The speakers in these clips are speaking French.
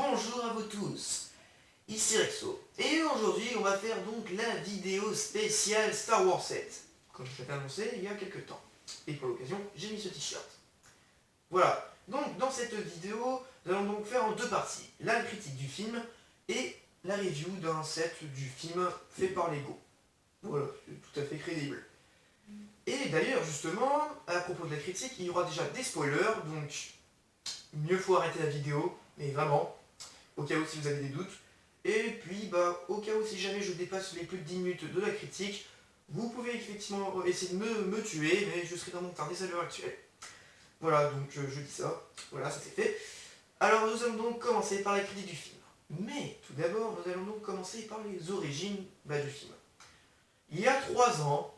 Bonjour à vous tous, ici Rexo, et aujourd'hui on va faire donc la vidéo spéciale Star Wars 7, comme je l'avais annoncé il y a quelques temps. Et pour l'occasion, j'ai mis ce t-shirt. Voilà, donc dans cette vidéo, nous allons donc faire en deux parties, la critique du film et la review d'un set du film fait par Lego. Voilà, c'est tout à fait crédible. Et d'ailleurs, justement, à propos de la critique, il y aura déjà des spoilers, donc mieux faut arrêter la vidéo, mais vraiment, au cas où si vous avez des doutes. Et puis, au cas où si jamais je dépasse les plus de 10 minutes de la critique, vous pouvez effectivement essayer de me tuer, mais je serai dans mon tardis à l'heure actuelle. Voilà, donc je dis ça, voilà, ça c'est fait. Alors nous allons donc commencer par la critique du film. Mais tout d'abord, nous allons donc commencer par les origines du film. Il y a 3 ans,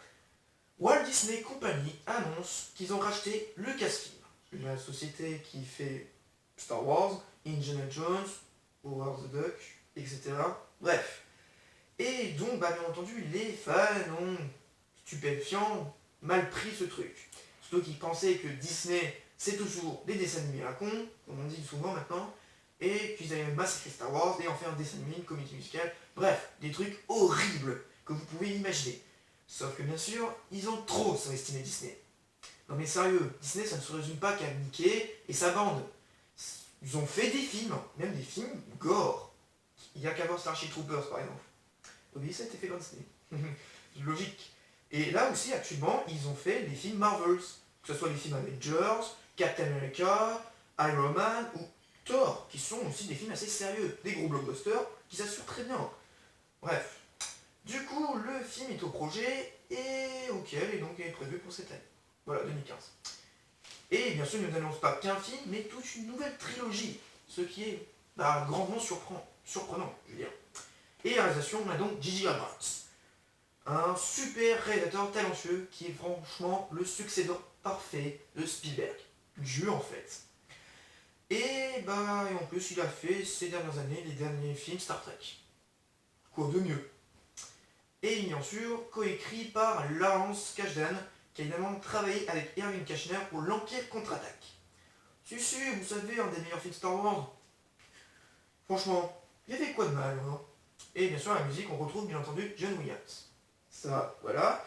Walt Disney Company annonce qu'ils ont racheté Lucasfilm, la société qui fait Star Wars, Indiana Jones, Howard the Duck, etc. Bref. Et donc, bien entendu, les fans ont, stupéfiants, mal pris ce truc. Surtout qu'ils pensaient que Disney, c'est toujours des dessins animés à con, comme on dit souvent maintenant, et qu'ils allaient massacrer Star Wars et en faire un dessin animé, une comédie musicale, bref, des trucs horribles que vous pouvez imaginer. Sauf que bien sûr, ils ont trop surestimé Disney. Non mais sérieux, Disney ça ne se résume pas qu'à Mickey et sa bande. Ils ont fait des films, même des films gore. Il n'y a qu'à voir Starship Troopers par exemple. Oui, ça a été fait par Disney. Logique. Et là aussi, actuellement, ils ont fait des films Marvels. Que ce soit les films Avengers, Captain America, Iron Man ou Thor, qui sont aussi des films assez sérieux. Des gros blockbusters qui s'assurent très bien. Bref. Du coup, le film est au projet et auquel est donc prévu pour cette année. Voilà, 2015. Et bien sûr, il ne nous annonce pas qu'un film, mais toute une nouvelle trilogie. Ce qui est grandement surprenant, je veux dire. Et la réalisation, on a donc J.J. Abrams. Un super réalisateur talentueux qui est franchement le successeur parfait de Spielberg. Dieu en fait. Et en plus, il a fait ces dernières années les derniers films Star Trek. Quoi de mieux? Et bien sûr, coécrit par Lawrence Kasdan, qui a évidemment travaillé avec Irving Kershner pour l'Empire contre-attaque. Si, vous savez, un des meilleurs films Star Wars. Franchement, il y avait quoi de mal, hein? Et bien sûr, à la musique, on retrouve bien entendu John Williams. Ça, voilà.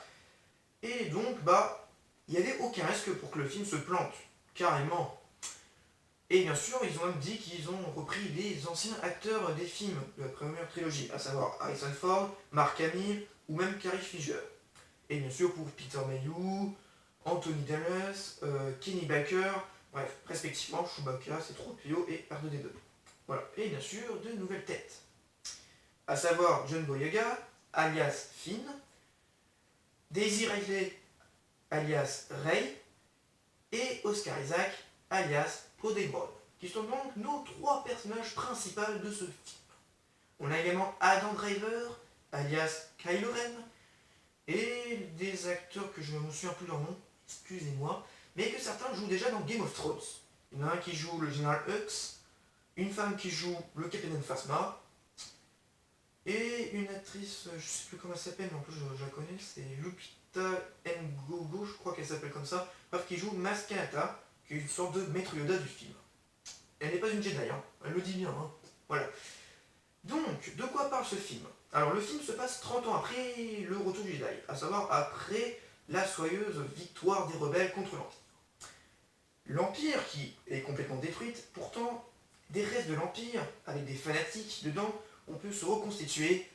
Et donc, il n'y avait aucun risque pour que le film se plante. Carrément. Et bien sûr, ils ont même dit qu'ils ont repris les anciens acteurs des films de la première trilogie, à savoir Harrison Ford, Mark Hamill ou même Carrie Fisher. Et bien sûr pour Peter Mayhew, Anthony Dallas, Kenny Baker, bref, respectivement Chewbacca, C-3PO et R2D2. Voilà. Et bien sûr, de nouvelles têtes. À savoir John Boyega, alias Finn, Daisy Ridley, alias Rey, et Oscar Isaac, alias Poe Dameron, qui sont donc nos 3 personnages principaux de ce film. On a également Adam Driver, alias Kylo Ren, et des acteurs que je ne me souviens plus leur nom, excusez-moi, mais que certains jouent déjà dans Game of Thrones. Il y en a un qui joue le général Hux, une femme qui joue le capitaine Phasma, et une actrice, je ne sais plus comment elle s'appelle, mais en plus je la connais, c'est Lupita Ngogo, je crois qu'elle s'appelle comme ça, bref, qui joue Maz Kanata, qui est une sorte de maître Yoda du film. Elle n'est pas une Jedi, hein. Elle le dit bien, hein. Voilà. Donc, de quoi parle ce film? Alors, le film se passe 30 ans après le retour du Jedi, à savoir après la soyeuse victoire des rebelles contre l'Empire. L'Empire qui est complètement détruite, pourtant, des restes de l'Empire, avec des fanatiques dedans, on peut se reconstituer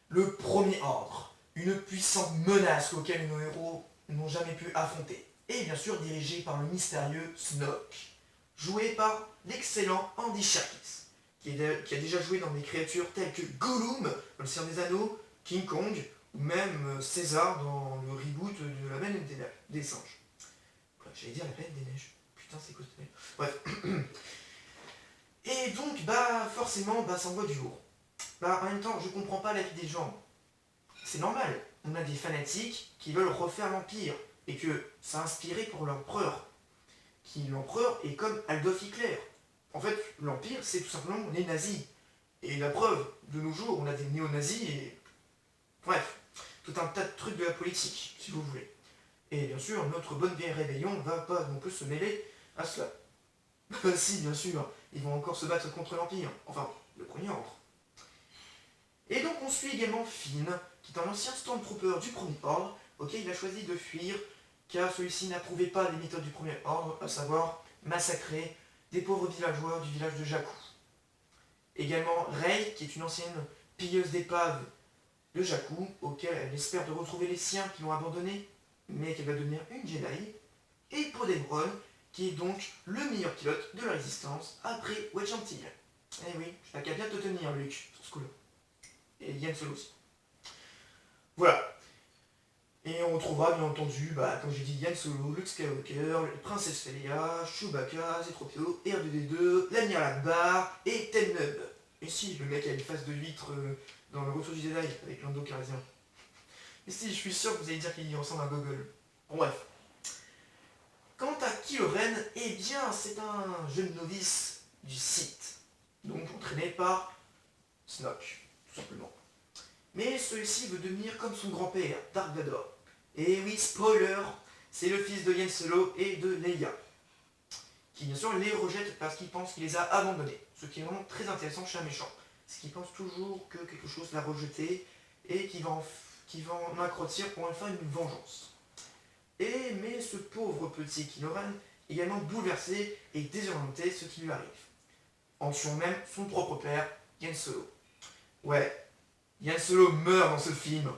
le Premier Ordre, une puissante menace auquel nos héros n'ont jamais pu affronter. Et bien sûr dirigé par le mystérieux Snoke, joué par l'excellent Andy Serkis, qui a déjà joué dans des créatures telles que Gollum dans Le Seigneur des Anneaux, King Kong, ou même César dans le reboot de La Reine des Singes. J'allais dire La Reine des Neiges. Putain, c'est quoi ce neiges? Bref. Et donc, forcément, ça envoie du lourd. En même temps, je comprends pas la vie des gens. C'est normal. On a des fanatiques qui veulent refaire l'Empire. Et que ça a inspiré pour l'empereur. L'empereur est comme Adolf Hitler. En fait, l'Empire, c'est tout simplement les nazis. Et la preuve, de nos jours, on a des néo-nazis et... Bref, tout un tas de trucs de la politique, si vous voulez. Et bien sûr, notre bonne vieille rébellion ne va pas non plus se mêler à cela. Si, bien sûr, ils vont encore se battre contre l'Empire, enfin, le Premier Ordre. Et donc on suit également Finn, qui est un ancien Stormtrooper du Premier Ordre, auquel il a choisi de fuir, car celui-ci n'approuvait pas les méthodes du Premier Ordre, à savoir massacrer des pauvres villageois du village de Jakku. Également Rey, qui est une ancienne pilleuse d'épaves de Jakku, auquel elle espère de retrouver les siens qui l'ont abandonné, mais qu'elle va devenir une Jedi. Et Poe Dameron, qui est donc le meilleur pilote de la Résistance après Wedge Antilles. Eh oui, t'as qu'à bien te tenir, Luke, sur ce coup-là. Et Yann Solo aussi. Voilà. Et on retrouvera bien entendu, comme j'ai dit, Yann Solo, Luke Skywalker, Princesse Leia, Chewbacca, C-3PO, R2D2, l'Admiral Akbar et Ten Nub. Et si, le mec a une face de huître dans le Retour du Jedi avec Lando Calrissian. Et si, je suis sûr que vous allez dire qu'il ressemble à Gogol. Bon, bref. Quant à Kylo Ren, eh bien, c'est un jeune novice du Sith, donc entraîné par Snoke, tout simplement. Mais celui-ci veut devenir comme son grand-père, Dark Vador. Et oui, spoiler, c'est le fils de Han Solo et de Leia, qui bien sûr les rejette parce qu'il pense qu'il les a abandonnés, ce qui est vraiment très intéressant chez un méchant, c'est qu'il pense toujours que quelque chose l'a rejeté et qu'il va en accrotir pour enfin une vengeance. Mais ce pauvre petit Kylo Ren est également bouleversé et désorienté ce qui lui arrive, en tuant même son propre père, Han Solo. Ouais, Han Solo meurt dans ce film.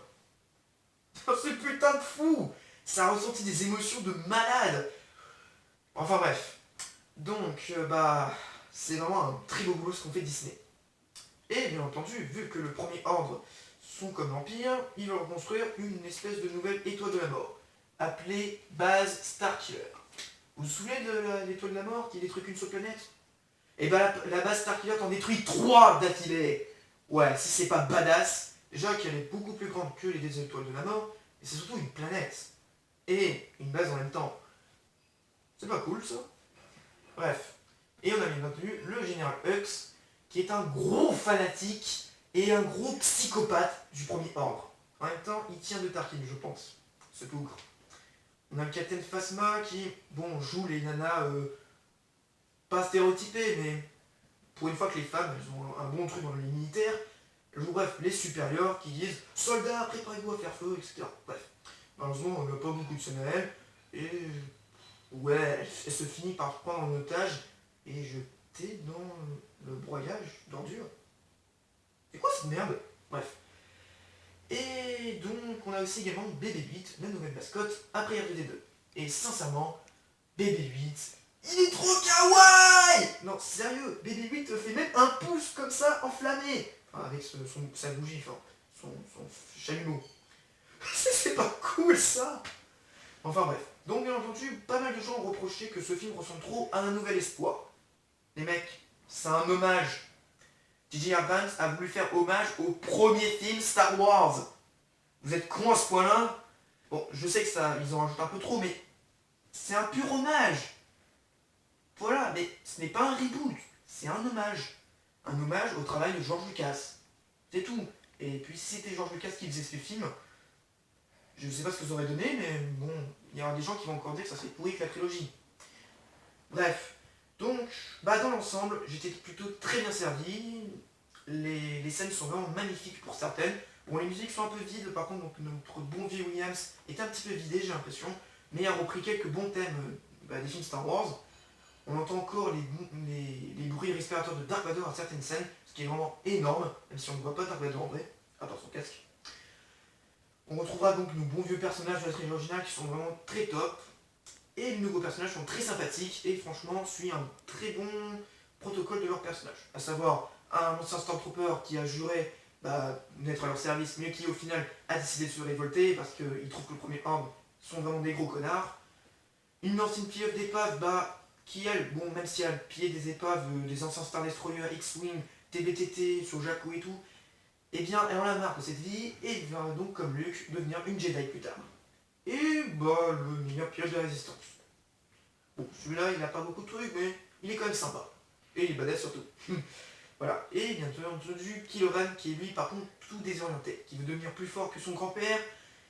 C'est putain de fou. Ça a ressenti des émotions de malade. Enfin bref. Donc, c'est vraiment un très beau boulot ce qu'on fait Disney. Et bien entendu, vu que le Premier Ordre sont comme l'Empire, ils veulent reconstruire une espèce de nouvelle étoile de la mort, appelée base Starkiller. Vous vous souvenez de l'étoile de la mort qui détruit qu'une seule planète? Et la base Starkiller en détruit 3 d'affilée. Ouais, si c'est pas badass, déjà qu'elle est beaucoup plus grande que les deux étoiles de la mort, et c'est surtout une planète. Et une base en même temps. C'est pas cool ça? Bref. Et on a bien entendu le général Hux, qui est un gros fanatique et un gros psychopathe du Premier Ordre. En même temps, il tient de Tarkin, je pense, ce bougre. On a le Captain Phasma qui, joue les nanas pas stéréotypées, mais pour une fois que les femmes, elles ont un bon truc dans le militaire, elles jouent bref les supérieurs qui disent « Soldats, préparez-vous à faire feu », etc. Bref. Malheureusement, on n'a pas beaucoup de scènes à elle, et ouais, elle se finit par prendre en otage et jeter dans le broyage d'ordures. C'est quoi cette merde? Bref. Et donc, on a aussi également BB-8, la nouvelle mascotte, après R2D2. Et sincèrement, BB-8, il est trop kawaii! Non, sérieux, BB-8 fait même un pouce comme ça, enflammé. Enfin, avec sa bougie, enfin, son chalumeau. C'est pas cool ça! Enfin bref. Donc bien entendu, pas mal de gens ont reproché que ce film ressemble trop à Un Nouvel Espoir. Les mecs, c'est un hommage. J.J. Abrams a voulu faire hommage au premier film Star Wars. Vous êtes cons à ce point-là? Bon, je sais que ça, ils en rajoutent un peu trop, mais c'est un pur hommage. Voilà, mais ce n'est pas un reboot, c'est un hommage. Un hommage au travail de George Lucas. C'est tout. Et puis si c'était George Lucas qui faisait ce film, je ne sais pas ce que ça aurait donné, mais bon, il y aura des gens qui vont encore dire que ça serait pourri que la trilogie. Bref. Donc, dans l'ensemble, j'étais plutôt très bien servi. Les scènes sont vraiment magnifiques pour certaines. Bon, les musiques sont un peu vides, par contre, donc, notre bon vieux Williams est un petit peu vidé, j'ai l'impression, mais a repris quelques bons thèmes des films Star Wars. On entend encore les bruits respirateurs de Dark Vador à certaines scènes, ce qui est vraiment énorme, même si on ne voit pas Dark Vador en vrai, à part son casque. On retrouvera donc nos bons vieux personnages de la trilogie originale qui sont vraiment très top. Et les nouveaux personnages sont très sympathiques et franchement suit un très bon protocole de leurs personnages. À savoir un ancien Stormtrooper qui a juré d'être à leur service, mais qui au final a décidé de se révolter parce qu'il trouve que le Premier Ordre sont vraiment des gros connards. Une ancienne pilote d'épave qui elle, même si elle a pillé des épaves des anciens Star Destroyer, X-Wing, TBTT sur Jakku et tout, eh bien elle en a marre de cette vie et va donc comme Luke devenir une Jedi plus tard. Et le meilleur pilote de la Résistance. Bon, celui-là, il n'a pas beaucoup de trucs, mais il est quand même sympa. Et il est badass surtout. Voilà. Et bien entendu, Kylo Ren, qui est lui, par contre, tout désorienté, qui veut devenir plus fort que son grand-père,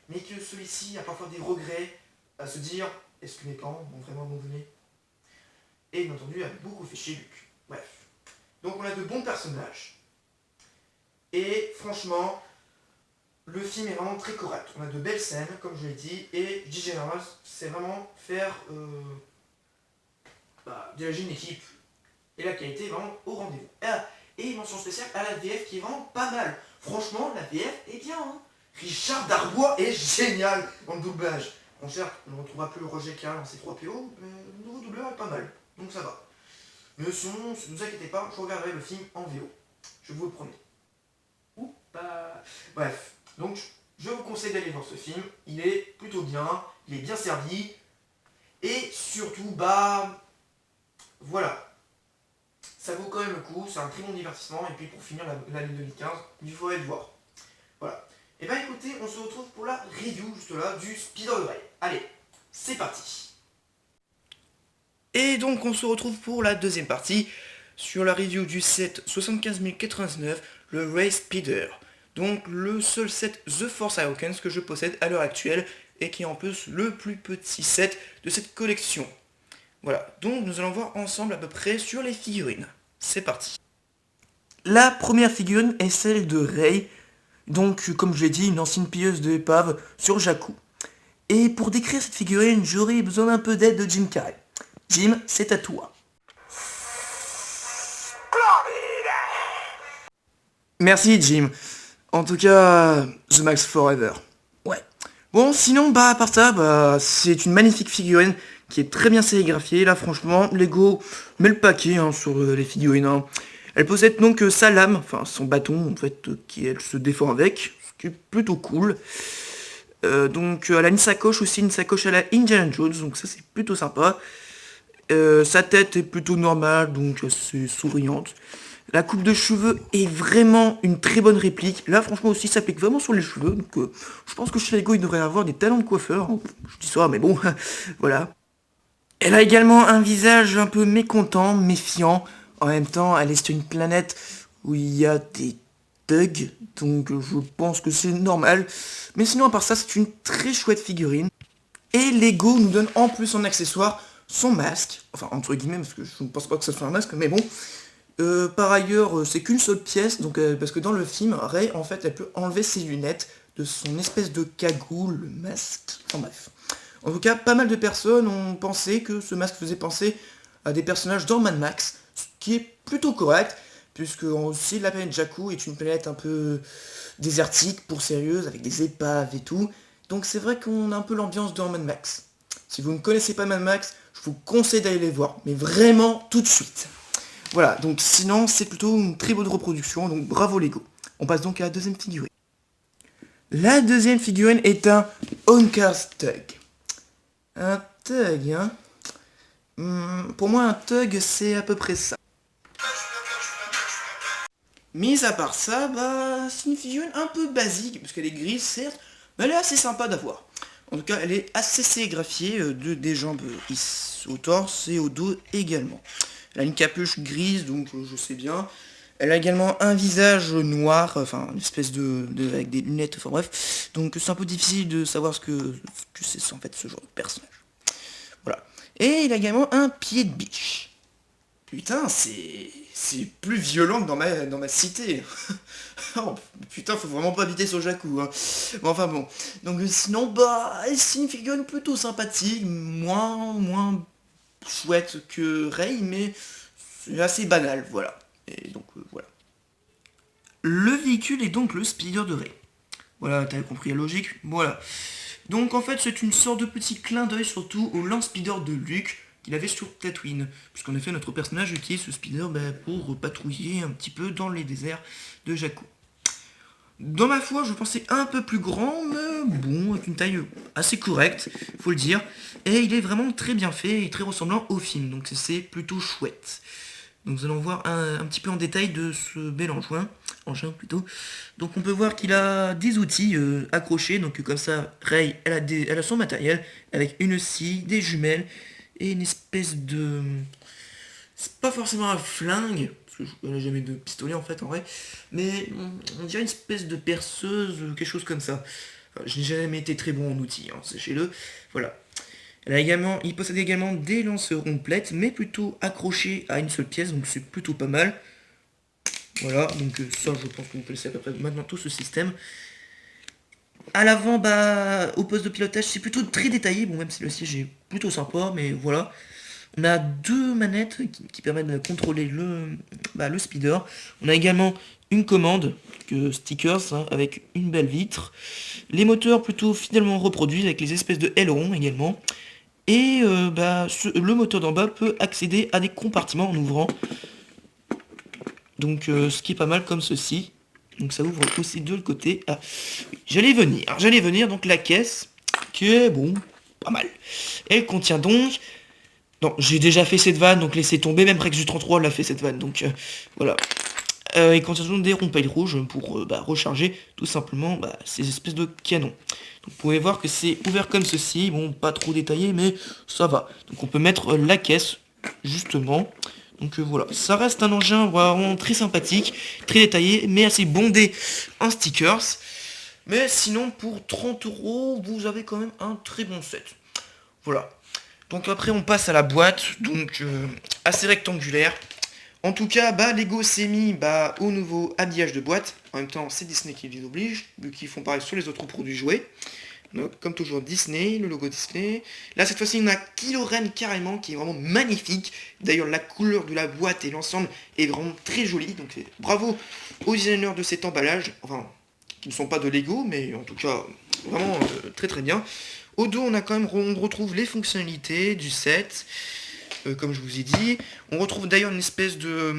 mais que celui-ci a parfois des regrets à se dire, est-ce que mes parents m'ont vraiment abandonné? Et bien entendu, a beaucoup fait chez Luke. Bref. Donc on a de bons personnages. Et franchement, le film est vraiment très correct. On a de belles scènes, comme je l'ai dit, et je dis général, c'est vraiment faire de la jeune équipe. Et la qualité est vraiment au rendez-vous. Et mention spéciale à la VF qui est vraiment pas mal. Franchement, la VF est bien. Hein. Richard Darbois est génial dans le doublage. Bon, certes, on ne retrouvera plus Roger Carrel dans C3PO, mais le nouveau doubleur est pas mal. Donc ça va. Mais sinon, ne vous inquiétez pas, je regarderai le film en VO. Je vous le promets. Ou pas. Bref, donc je vous conseille d'aller voir ce film. Il est plutôt bien, il est bien servi. Et surtout, voilà. Ça vaut quand même le coup, c'est un très bon divertissement. Et puis pour finir l'année 2015, il faut aller le voir. Voilà. Et écoutez, on se retrouve pour la review, juste là, du Speeder de Rey. Allez, c'est parti. Et donc on se retrouve pour la deuxième partie, sur la review du set 75099, le Rey Speeder. Donc le seul set The Force Awakens que je possède à l'heure actuelle, et qui est en plus le plus petit set de cette collection. Voilà, donc nous allons voir ensemble à peu près sur les figurines. C'est parti. La première figurine est celle de Rey, donc comme je l'ai dit, une ancienne pilleuse de épave sur Jakku. Et pour décrire cette figurine, j'aurais besoin d'un peu d'aide de Jim Carrey. Jim, c'est à toi. Merci Jim. En tout cas, The Max Forever. Ouais. Bon, sinon, à part ça, c'est une magnifique figurine qui est très bien sérigraphiée. Là, franchement, Lego met le paquet sur les figurines. Hein. Elle possède donc sa lame, enfin son bâton, en fait, elle se défend avec, ce qui est plutôt cool. Donc, elle a une sacoche aussi, une sacoche à la Indiana Jones, donc ça, c'est plutôt sympa. Sa tête est plutôt normale, donc assez souriante. La coupe de cheveux est vraiment une très bonne réplique. Là, franchement aussi, ça s'applique vraiment sur les cheveux. Donc, je pense que chez Lego, il devrait avoir des talents de coiffeur. Je dis ça, mais bon, voilà. Elle a également un visage un peu mécontent, méfiant. En même temps, elle est sur une planète où il y a des thugs. Donc, je pense que c'est normal. Mais sinon, à part ça, c'est une très chouette figurine. Et Lego nous donne en plus en accessoire son masque. Enfin, entre guillemets, parce que je ne pense pas que ça soit un masque, mais bon. Par ailleurs, c'est qu'une seule pièce, donc parce que dans le film, Rey, en fait, elle peut enlever ses lunettes de son espèce de cagoule, le masque, enfin bref. En tout cas, pas mal de personnes ont pensé que ce masque faisait penser à des personnages dans Mad Max, ce qui est plutôt correct, puisque aussi la planète Jakku est une planète un peu désertique, pour sérieuse, avec des épaves et tout, donc c'est vrai qu'on a un peu l'ambiance dans Mad Max. Si vous ne connaissez pas Mad Max, je vous conseille d'aller les voir, mais vraiment tout de suite. Voilà, donc sinon c'est plutôt une très bonne reproduction, donc bravo Lego. On passe donc à la deuxième figurine. La deuxième figurine est un On-Cars Tug. Un Tug, hein. Pour moi un Tug c'est à peu près ça. Mis à part ça, c'est une figurine un peu basique, parce qu'elle est grise certes, mais elle est assez sympa d'avoir. En tout cas, elle est assez sérigraphiée des jambes au torse et au dos également. Elle a une capuche grise, donc je sais bien. Elle a également un visage noir, enfin une espèce avec des lunettes, enfin bref. Donc c'est un peu difficile de savoir ce que c'est en fait ce genre de personnage. Voilà. Et il a également un pied de biche. Putain, c'est plus violent que dans ma cité. Oh, putain, faut vraiment pas habiter sur Jakku. Hein. Bon, enfin bon. Donc sinon, c'est une figurine plutôt sympathique, moins chouette que Rey, mais c'est assez banal, voilà. Et donc voilà. Le véhicule est donc le Speeder de Rey. Voilà, t'as compris la logique. Voilà. Donc en fait, c'est une sorte de petit clin d'œil surtout au Land Speeder de Luke qu'il avait sur Tatooine. Puisqu'en effet, notre personnage utilise ce Speeder pour patrouiller un petit peu dans les déserts de Jakku. Dans ma foi, je pensais un peu plus grand, mais bon, avec une taille assez correcte, faut le dire. Et il est vraiment très bien fait et très ressemblant au film, donc c'est plutôt chouette. Donc nous allons voir un petit peu en détail de ce bel engin plutôt. Donc on peut voir qu'il a des outils accrochés, donc comme ça, Rey, elle a son matériel, avec une scie, des jumelles, et une espèce de... C'est pas forcément un flingue, elle n'a jamais de pistolet en fait en vrai, mais on dirait une espèce de perceuse, quelque chose comme ça. Enfin, je n'ai jamais été très bon en outils, sachez-le. Voilà. Il possède également des lanceurs complètes, mais plutôt accrochés à une seule pièce, donc c'est plutôt pas mal. Voilà, donc ça je pense que vous connaissez à peu près maintenant tout ce système. À l'avant, bah, au poste de pilotage, c'est plutôt très détaillé, bon même si le siège est plutôt sympa, mais voilà. On a deux manettes qui permettent de contrôler le speeder. On a également une commande, que stickers, hein, avec une belle vitre. Les moteurs plutôt fidèlement reproduits avec les espèces de ailerons également. Et le moteur d'en bas peut accéder à des compartiments en ouvrant. Donc ce qui est pas mal comme ceci. Donc ça ouvre aussi de l'autre côté. Ah, j'allais venir, donc la caisse, qui est bon, pas mal. Elle contient donc... Non, j'ai déjà fait cette vanne, donc laissez tomber, même Rex du 33 l'a fait cette vanne, donc voilà. Il contient donc des ronds-pailles rouges pour recharger tout simplement ces espèces de canons. Donc vous pouvez voir que c'est ouvert comme ceci, bon pas trop détaillé mais ça va. Donc on peut mettre la caisse justement. Donc voilà, ça reste un engin vraiment très sympathique, très détaillé, mais assez bondé en stickers. Mais sinon pour 30 euros, vous avez quand même un très bon set. Voilà. Donc après on passe à la boîte, donc assez rectangulaire. En tout cas, Lego s'est mis au nouveau habillage de boîte. En même temps, c'est Disney qui les oblige, vu qu'ils font pareil sur les autres produits jouets. Donc, comme toujours, Disney, le logo Disney. Là, cette fois-ci, on a Kylo Ren carrément, qui est vraiment magnifique. D'ailleurs, la couleur de la boîte et l'ensemble est vraiment très joli. Donc, bravo aux designers de cet emballage. Enfin, qui ne sont pas de Lego, mais en tout cas, vraiment très très bien. Au dos, on retrouve les fonctionnalités du set. Comme je vous ai dit. On retrouve d'ailleurs une espèce de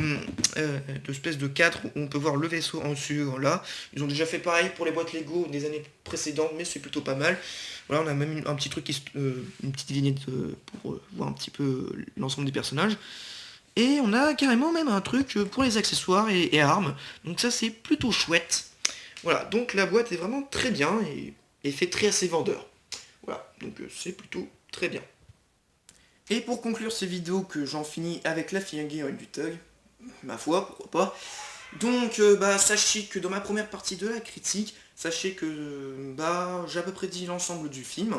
cadre où on peut voir le vaisseau en dessus, là. Ils ont déjà fait pareil pour les boîtes Lego des années précédentes, mais c'est plutôt pas mal. Voilà, on a même un petit truc, une petite vignette pour voir un petit peu l'ensemble des personnages. Et on a carrément même un truc pour les accessoires et armes. Donc ça c'est plutôt chouette. Voilà, donc la boîte est vraiment très bien et fait très assez vendeur. Voilà, donc c'est plutôt très bien. Et pour conclure ces vidéos que j'en finis avec la figurine du Tug, ma foi, pourquoi pas. Donc sachez que dans ma première partie de la critique, sachez que j'ai à peu près dit l'ensemble du film.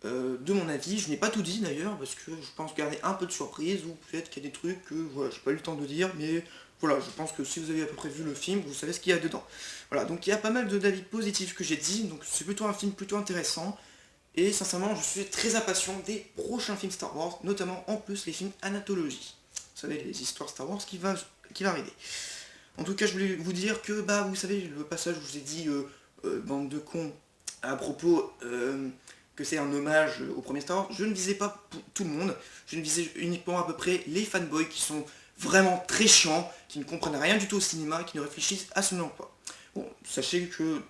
De mon avis, je n'ai pas tout dit d'ailleurs, parce que je pense garder un peu de surprise, ou peut-être qu'il y a des trucs que voilà, j'ai pas eu le temps de dire, mais voilà, je pense que si vous avez à peu près vu le film, vous savez ce qu'il y a dedans. Voilà, donc il y a pas mal d'avis positifs que j'ai dit, donc c'est plutôt un film plutôt intéressant. Et sincèrement, je suis très impatient des prochains films Star Wars, notamment en plus les films Anthologie. Vous savez, les histoires Star Wars qui va arriver. En tout cas, je voulais vous dire que, vous savez, le passage où je vous ai dit, bande de cons, à propos que c'est un hommage au premier Star Wars, je ne visais pas pour tout le monde, je ne visais uniquement à peu près les fanboys qui sont vraiment très chiants, qui ne comprennent rien du tout au cinéma, qui ne réfléchissent absolument pas. Bon, sachez que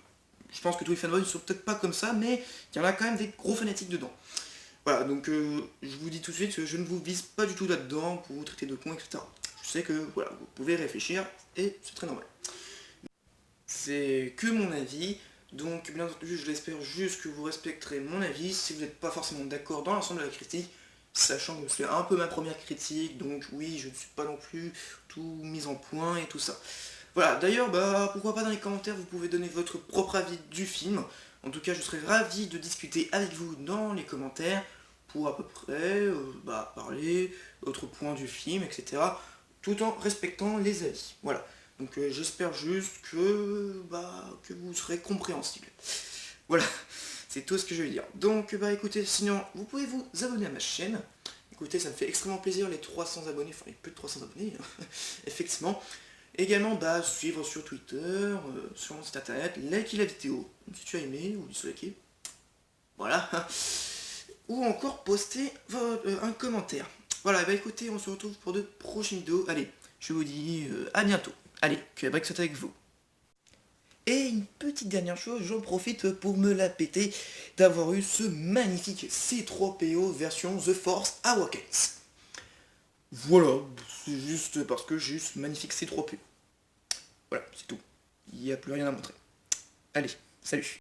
je pense que tous les fanboys ne sont peut-être pas comme ça, mais il y en a quand même des gros fanatiques dedans. Voilà, donc je vous dis tout de suite que je ne vous vise pas du tout là-dedans pour vous traiter de con, etc. Je sais que voilà, vous pouvez réfléchir et c'est très normal. C'est que mon avis, donc bien entendu je l'espère juste que vous respecterez mon avis si vous n'êtes pas forcément d'accord dans l'ensemble de la critique, sachant que c'est un peu ma première critique, donc oui, je ne suis pas non plus tout mis en point et tout ça. Voilà, d'ailleurs, pourquoi pas dans les commentaires, vous pouvez donner votre propre avis du film. En tout cas, je serais ravi de discuter avec vous dans les commentaires pour à peu près parler d'autres points du film, etc. Tout en respectant les avis. Voilà. Donc j'espère juste que vous serez compréhensible. Voilà, c'est tout ce que je veux dire. Donc écoutez, sinon, vous pouvez vous abonner à ma chaîne. Écoutez, ça me fait extrêmement plaisir les 300 abonnés, enfin les plus de 300 abonnés, effectivement. Également, suivre sur Twitter, sur mon site internet, liker la vidéo, si tu as aimé, ou disliker. Voilà. Ou encore poster un commentaire. Voilà, écoutez, on se retrouve pour de prochaines vidéos. Allez, je vous dis à bientôt. Allez, que la brique soit avec vous. Et une petite dernière chose, j'en profite pour me la péter d'avoir eu ce magnifique C3PO version The Force Awakens. Voilà, c'est juste parce que j'ai eu ce magnifique C3PO. Voilà, c'est tout. Il n'y a plus rien à montrer. Allez, salut.